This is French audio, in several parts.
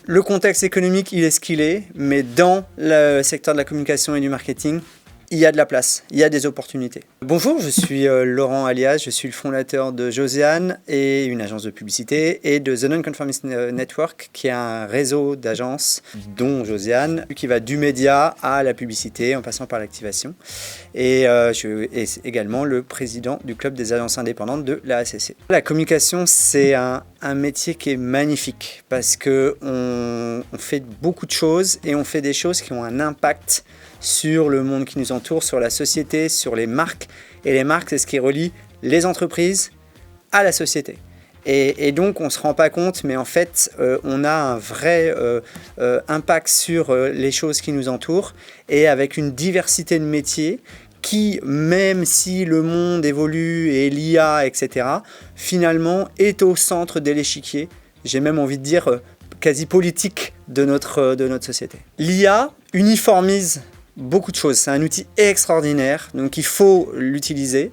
Le contexte économique, il est ce qu'il est, mais dans le secteur de la communication et du marketing, il y a de la place, il y a des opportunités. Bonjour, je suis Laurent Alias, je suis le fondateur de Josiane, et une agence de publicité, et de The Non-Conformist Network, qui est un réseau d'agences, dont Josiane, qui va du média à la publicité, en passant par l'activation. Et je suis également le président du club des agences indépendantes de la ACC. La communication, c'est un métier qui est magnifique, parce qu'on fait beaucoup de choses, et on fait des choses qui ont un impact sur le monde qui nous entoure, sur la société, sur les marques. Et les marques, c'est ce qui relie les entreprises à la société. Et donc, on ne se rend pas compte, mais en fait, on a un vrai impact sur les choses qui nous entourent, et avec une diversité de métiers qui, même si le monde évolue et l'IA, etc., finalement, est au centre de l'échiquier, j'ai même envie de dire quasi politique de notre société. L'IA uniformise beaucoup de choses. C'est un outil extraordinaire, donc il faut l'utiliser,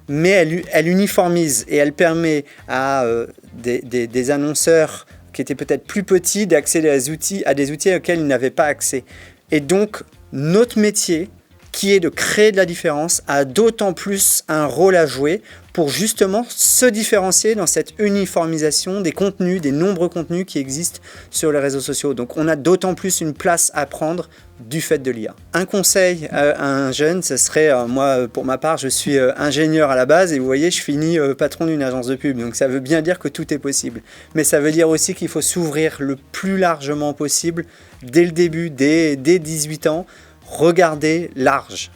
mais elle uniformise et elle permet à des annonceurs qui étaient peut-être plus petits d'accéder à des outils auxquels ils n'avaient pas accès. Et donc, notre métier, qui est de créer de la différence, a d'autant plus un rôle à jouer pour justement se différencier dans cette uniformisation des contenus, des nombreux contenus qui existent sur les réseaux sociaux. Donc on a d'autant plus une place à prendre du fait de l'IA. Un conseil à un jeune, ce serait, moi pour ma part, je suis ingénieur à la base, et vous voyez, je finis patron d'une agence de pub. Donc ça veut bien dire que tout est possible. Mais ça veut dire aussi qu'il faut s'ouvrir le plus largement possible, dès le début, dès 18 ans, regarder large.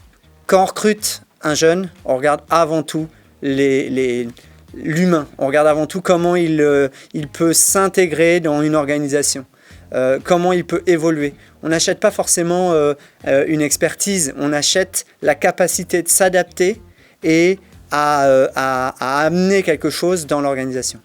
Quand on recrute un jeune, on regarde avant tout l'humain. On regarde avant tout comment il peut s'intégrer dans une organisation, comment il peut évoluer. On n'achète pas forcément une expertise, on achète la capacité de s'adapter et à amener quelque chose dans l'organisation.